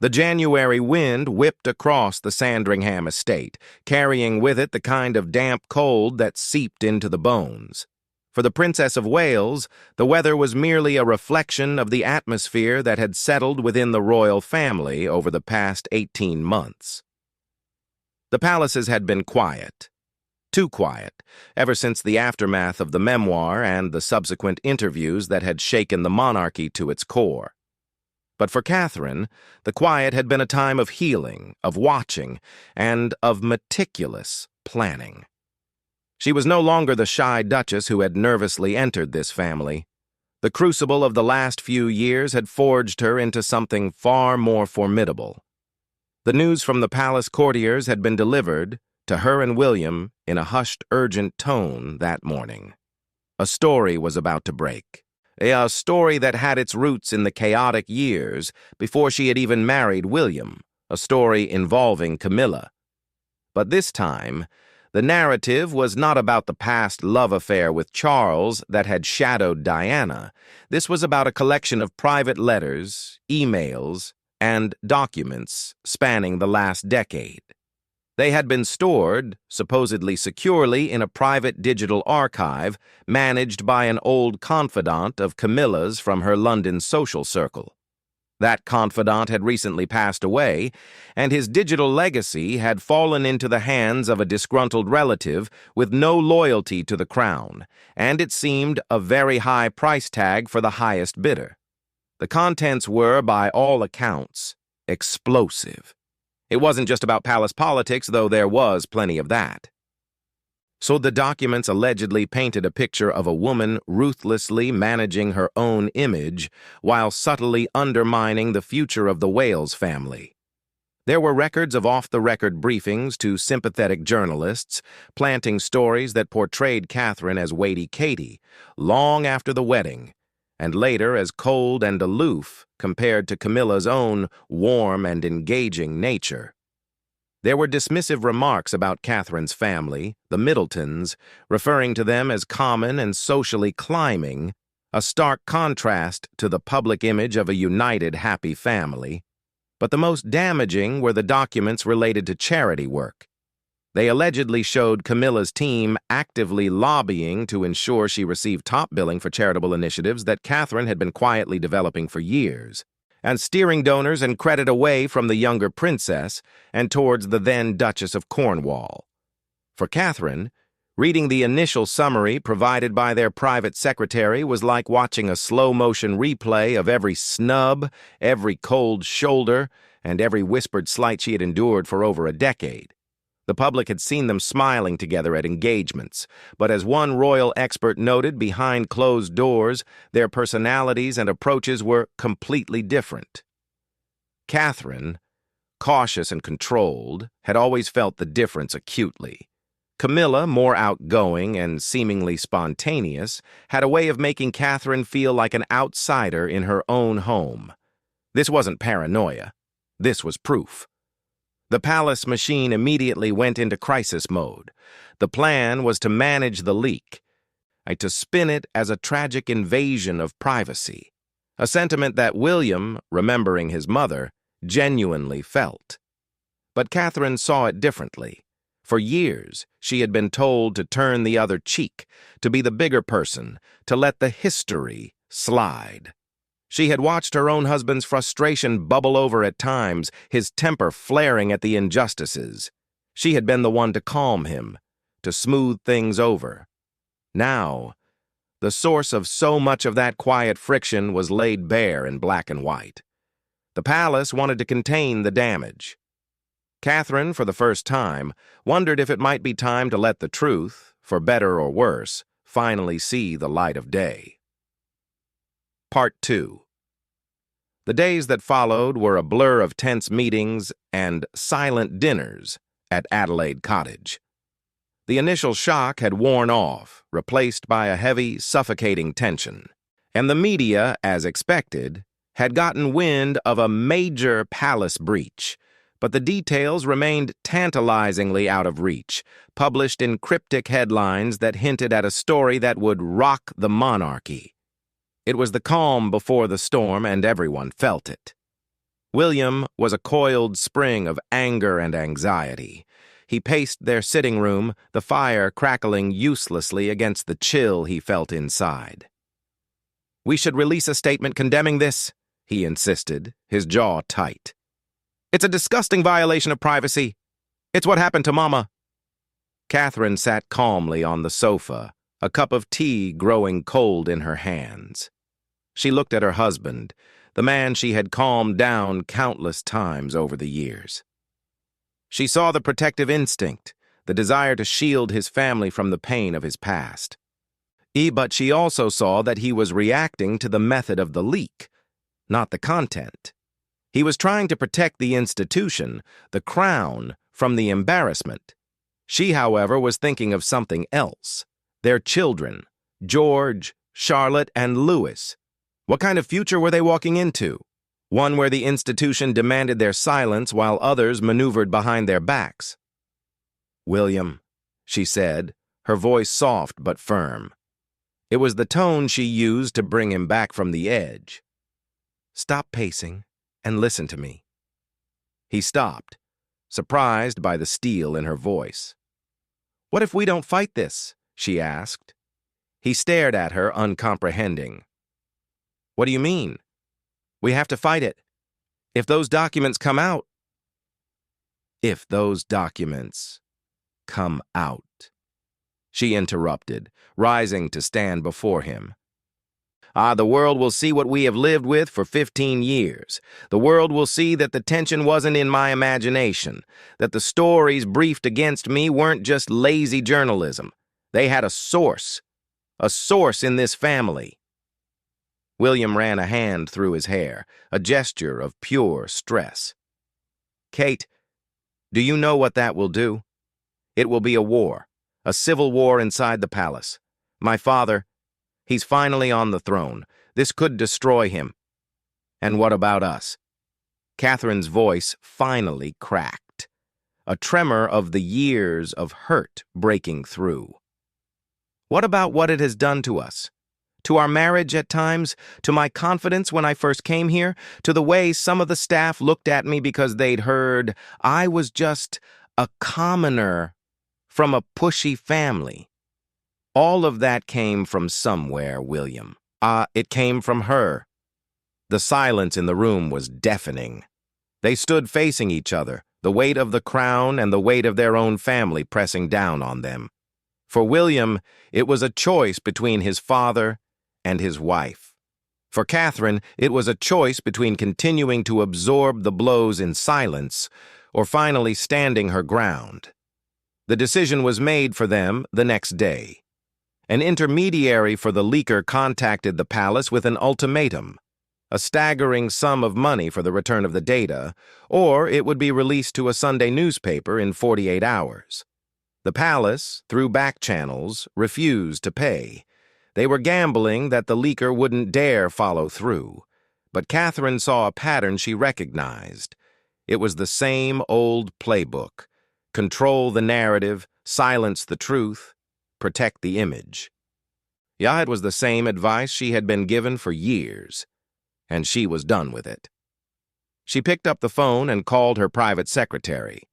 The January wind whipped across the Sandringham estate, carrying with it the kind of damp cold that seeped into the bones. For the Princess of Wales, the weather was merely a reflection of the atmosphere that had settled within the royal family over the past 18 months. The palaces had been quiet. Too quiet, ever since the aftermath of the memoir and the subsequent interviews that had shaken the monarchy to its core. But for Catherine, the quiet had been a time of healing, of watching, and of meticulous planning. She was no longer the shy duchess who had nervously entered this family. The crucible of the last few years had forged her into something far more formidable. The news from the palace courtiers had been delivered to her and William in a hushed, urgent tone that morning. A story was about to break. A story that had its roots in the chaotic years before she had even married William, a story involving Camilla. But this time, the narrative was not about the past love affair with Charles that had shadowed Diana. This was about a collection of private letters, emails, and documents spanning the last decade. They had been stored, supposedly securely, in a private digital archive managed by an old confidant of Camilla's from her London social circle. That confidant had recently passed away, and his digital legacy had fallen into the hands of a disgruntled relative with no loyalty to the crown, and it seemed a very high price tag for the highest bidder. The contents were, by all accounts, explosive. It wasn't just about palace politics, though there was plenty of that. So the documents allegedly painted a picture of a woman ruthlessly managing her own image while subtly undermining the future of the Wales family. There were records of off-the-record briefings to sympathetic journalists, planting stories that portrayed Catherine as Weighty Katie long after the wedding, and later as cold and aloof compared to Camilla's own warm and engaging nature. There were dismissive remarks about Catherine's family, the Middletons, referring to them as common and socially climbing, a stark contrast to the public image of a united, happy family. But the most damaging were the documents related to charity work. They allegedly showed Camilla's team actively lobbying to ensure she received top billing for charitable initiatives that Catherine had been quietly developing for years, and steering donors and credit away from the younger princess and towards the then Duchess of Cornwall. For Catherine, reading the initial summary provided by their private secretary was like watching a slow-motion replay of every snub, every cold shoulder, and every whispered slight she had endured for over a decade. The public had seen them smiling together at engagements, but as one royal expert noted, behind closed doors, their personalities and approaches were completely different. Catherine, cautious and controlled, had always felt the difference acutely. Camilla, more outgoing and seemingly spontaneous, had a way of making Catherine feel like an outsider in her own home. This wasn't paranoia. This was proof. The palace machine immediately went into crisis mode. The plan was to manage the leak, to spin it as a tragic invasion of privacy, a sentiment that William, remembering his mother, genuinely felt. But Catherine saw it differently. For years, she had been told to turn the other cheek, to be the bigger person, to let the history slide. She had watched her own husband's frustration bubble over at times, his temper flaring at the injustices. She had been the one to calm him, to smooth things over. Now, the source of so much of that quiet friction was laid bare in black and white. The palace wanted to contain the damage. Catherine, for the first time, wondered if it might be time to let the truth, for better or worse, finally see the light of day. Part 2. The days that followed were a blur of tense meetings and silent dinners at Adelaide Cottage. The initial shock had worn off, replaced by a heavy, suffocating tension, and the media, as expected, had gotten wind of a major palace breach, but the details remained tantalizingly out of reach, published in cryptic headlines that hinted at a story that would rock the monarchy. It was the calm before the storm, and everyone felt it. William was a coiled spring of anger and anxiety. He paced their sitting room, the fire crackling uselessly against the chill he felt inside. "We should release a statement condemning this," he insisted, his jaw tight. "It's a disgusting violation of privacy. It's what happened to Mama." Catherine sat calmly on the sofa, a cup of tea growing cold in her hands. She looked at her husband, the man she had calmed down countless times over the years. She saw the protective instinct, the desire to shield his family from the pain of his past. But she also saw that he was reacting to the method of the leak, not the content. He was trying to protect the institution, the crown, from the embarrassment. She, however, was thinking of something else. Their children, George, Charlotte, and Louis. What kind of future were they walking into? One where the institution demanded their silence while others maneuvered behind their backs. "William," she said, her voice soft but firm. It was the tone she used to bring him back from the edge. "Stop pacing and listen to me." He stopped, surprised by the steel in her voice. "What if we don't fight this?" she asked. He stared at her, uncomprehending. "What do you mean? We have to fight it. If those documents come out..." "If those documents come out," she interrupted, rising to stand before him. "The world will see what we have lived with for 15 years. The world will see that the tension wasn't in my imagination, that the stories briefed against me weren't just lazy journalism. They had a source in this family." William ran a hand through his hair, a gesture of pure stress. "Kate, do you know what that will do? It will be a war, a civil war inside the palace. My father, he's finally on the throne. This could destroy him. And what about us?" Catherine's voice finally cracked, a tremor of the years of hurt breaking through. "What about what it has done to us? To our marriage at times, to my confidence when I first came here, to the way some of the staff looked at me because they'd heard I was just a commoner from a pushy family. All of that came from somewhere, William. It came from her." The silence in the room was deafening. They stood facing each other, the weight of the crown and the weight of their own family pressing down on them. For William, it was a choice between his father and his wife. For Catherine, it was a choice between continuing to absorb the blows in silence or finally standing her ground. The decision was made for them the next day. An intermediary for the leaker contacted the palace with an ultimatum, a staggering sum of money for the return of the data, or it would be released to a Sunday newspaper in 48 hours. The palace, through back channels, refused to pay. They were gambling that the leaker wouldn't dare follow through. But Catherine saw a pattern she recognized. It was the same old playbook. Control the narrative, silence the truth, protect the image. It was the same advice she had been given for years, and she was done with it. She picked up the phone and called her private secretary.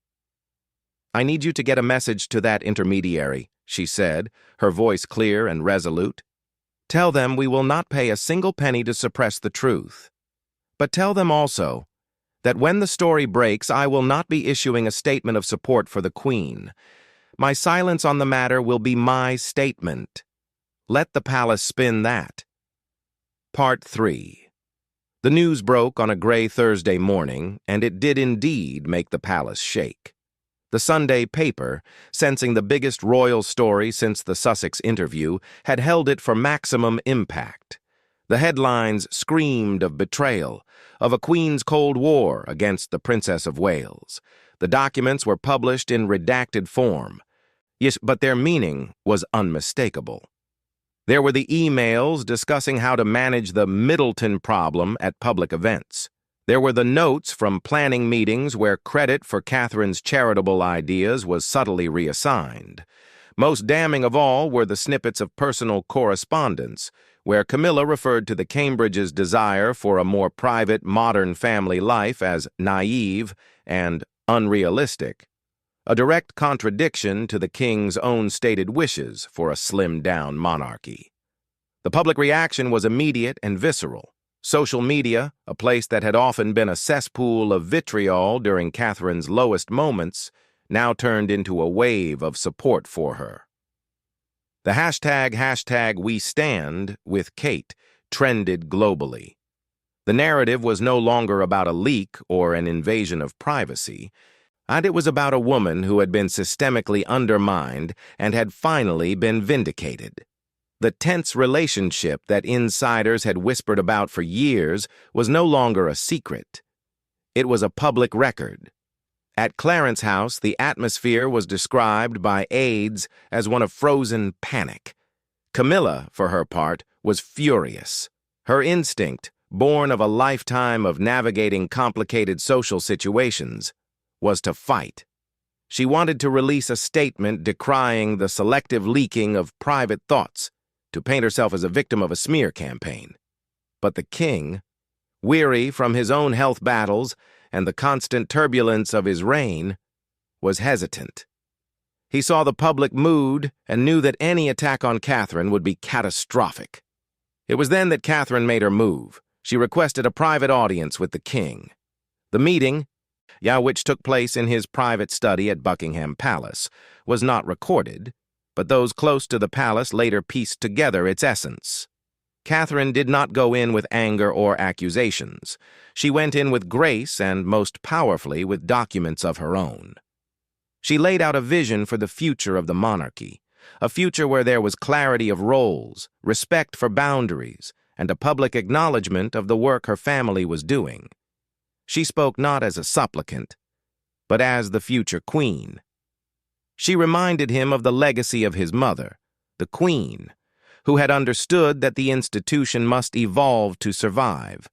"I need you to get a message to that intermediary," she said, her voice clear and resolute. "Tell them we will not pay a single penny to suppress the truth. But tell them also that when the story breaks, I will not be issuing a statement of support for the Queen. My silence on the matter will be my statement. Let the palace spin that." Part 3. The news broke on a gray Thursday morning, and it did indeed make the palace shake. The Sunday paper, sensing the biggest royal story since the Sussex interview, had held it for maximum impact. The headlines screamed of betrayal, of a Queen's Cold War against the Princess of Wales. The documents were published in redacted form. Yes, but their meaning was unmistakable. There were the emails discussing how to manage the Middleton problem at public events. There were the notes from planning meetings where credit for Catherine's charitable ideas was subtly reassigned. Most damning of all were the snippets of personal correspondence, where Camilla referred to the Cambridges' desire for a more private, modern family life as naive and unrealistic, a direct contradiction to the king's own stated wishes for a slimmed-down monarchy. The public reaction was immediate and visceral. Social media, a place that had often been a cesspool of vitriol during Catherine's lowest moments, now turned into a wave of support for her. The hashtag We Stand with Kate trended globally. The narrative was no longer about a leak or an invasion of privacy, and it was about a woman who had been systemically undermined and had finally been vindicated. The tense relationship that insiders had whispered about for years was no longer a secret. It was a public record. At Clarence House, the atmosphere was described by aides as one of frozen panic. Camilla, for her part, was furious. Her instinct, born of a lifetime of navigating complicated social situations, was to fight. She wanted to release a statement decrying the selective leaking of private thoughts, to paint herself as a victim of a smear campaign. But the king, weary from his own health battles and the constant turbulence of his reign, was hesitant. He saw the public mood and knew that any attack on Catherine would be catastrophic. It was then that Catherine made her move. She requested a private audience with the king. The meeting, which took place in his private study at Buckingham Palace, was not recorded, but those close to the palace later pieced together its essence. Catherine did not go in with anger or accusations. She went in with grace and, most powerfully, with documents of her own. She laid out a vision for the future of the monarchy, a future where there was clarity of roles, respect for boundaries, and a public acknowledgement of the work her family was doing. She spoke not as a supplicant, but as the future queen. She reminded him of the legacy of his mother, the queen, who had understood that the institution must evolve to survive.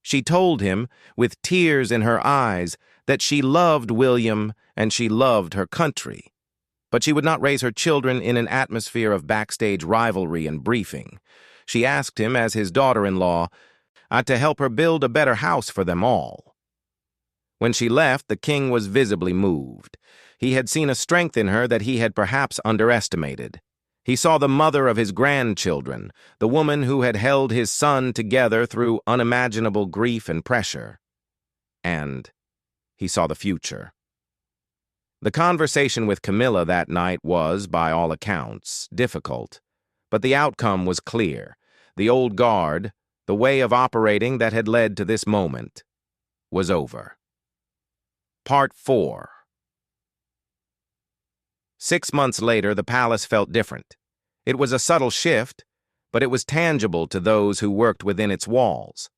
She told him, with tears in her eyes, that she loved William and she loved her country, but she would not raise her children in an atmosphere of backstage rivalry and briefing. She asked him, as his daughter-in-law, to help her build a better house for them all. When she left, the king was visibly moved. He had seen a strength in her that he had perhaps underestimated. He saw the mother of his grandchildren, the woman who had held his son together through unimaginable grief and pressure. And he saw the future. The conversation with Camilla that night was, by all accounts, difficult, but the outcome was clear. The old guard, the way of operating that had led to this moment, was over. Part 4. 6 months later, the palace felt different. It was a subtle shift, but it was tangible to those who worked within its walls.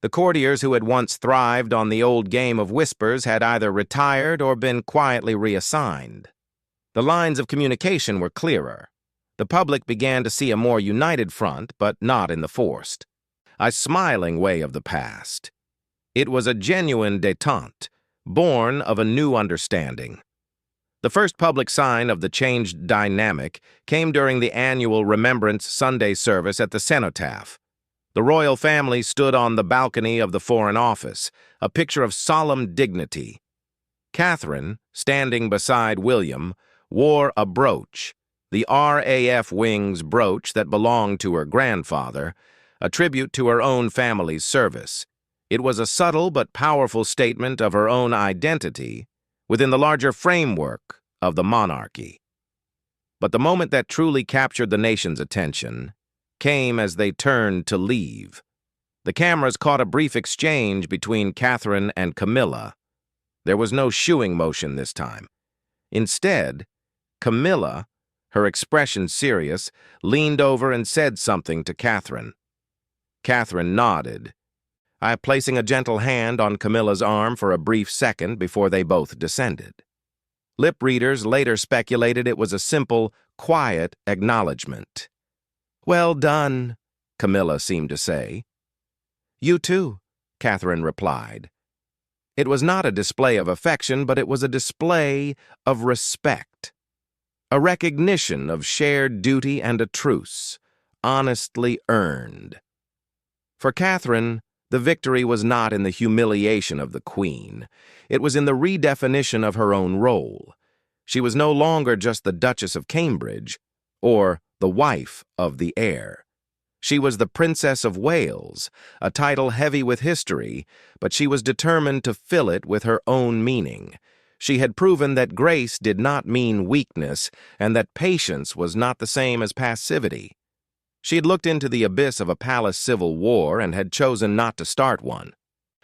The courtiers who had once thrived on the old game of whispers had either retired or been quietly reassigned. The lines of communication were clearer. The public began to see a more united front, but not in the forced, a smiling way of the past. It was a genuine détente, born of a new understanding. The first public sign of the changed dynamic came during the annual Remembrance Sunday service at the cenotaph. The royal family stood on the balcony of the Foreign Office, a picture of solemn dignity. Catherine, standing beside William, wore a brooch, the RAF Wing's brooch that belonged to her grandfather, a tribute to her own family's service. It was a subtle but powerful statement of her own identity within the larger framework of the monarchy. But the moment that truly captured the nation's attention came as they turned to leave. The cameras caught a brief exchange between Catherine and Camilla. There was no shooing motion this time. Instead, Camilla, her expression serious, leaned over and said something to Catherine. Catherine nodded, placing a gentle hand on Camilla's arm for a brief second before they both descended. Lip readers later speculated it was a simple, quiet acknowledgement. "Well done," Camilla seemed to say. "You too," Catherine replied. It was not a display of affection, but it was a display of respect. a recognition of shared duty and a truce, honestly earned. For Catherine, the victory was not in the humiliation of the queen. It was in the redefinition of her own role. She was no longer just the Duchess of Cambridge, or the wife of the heir. She was the Princess of Wales, a title heavy with history, but she was determined to fill it with her own meaning. She had proven that grace did not mean weakness, and that patience was not the same as passivity. She had looked into the abyss of a palace civil war and had chosen not to start one,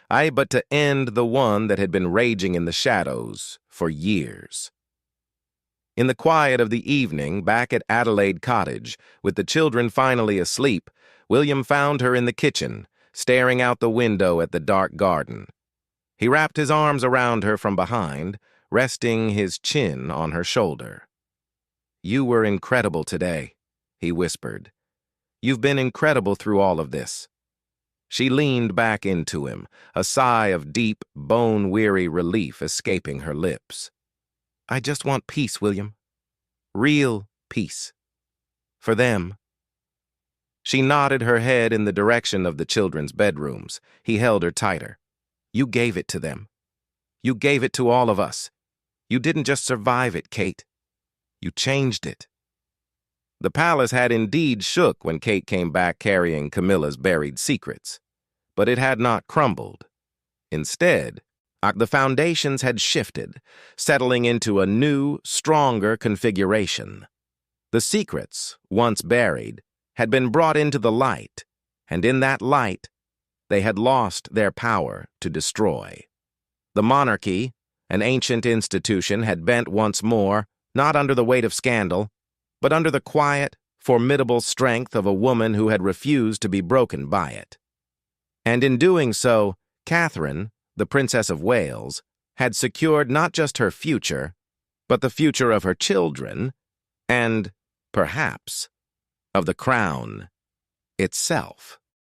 but to end the one that had been raging in the shadows for years. In the quiet of the evening, back at Adelaide Cottage, with the children finally asleep, William found her in the kitchen, staring out the window at the dark garden. He wrapped his arms around her from behind, resting his chin on her shoulder. "You were incredible today," he whispered. "You've been incredible through all of this." She leaned back into him, a sigh of deep, bone-weary relief escaping her lips. "I just want peace, William. Real peace. For them." She nodded her head in the direction of the children's bedrooms. He held her tighter. "You gave it to them. You gave it to all of us. You didn't just survive it, Kate. You changed it." The palace had indeed shook when Kate came back carrying Camilla's buried secrets, but it had not crumbled. Instead, the foundations had shifted, settling into a new, stronger configuration. The secrets, once buried, had been brought into the light, and in that light, they had lost their power to destroy. The monarchy, an ancient institution, had bent once more, not under the weight of scandal, but under the quiet, formidable strength of a woman who had refused to be broken by it. And in doing so, Catherine, the Princess of Wales, had secured not just her future, but the future of her children, and, perhaps, of the crown itself.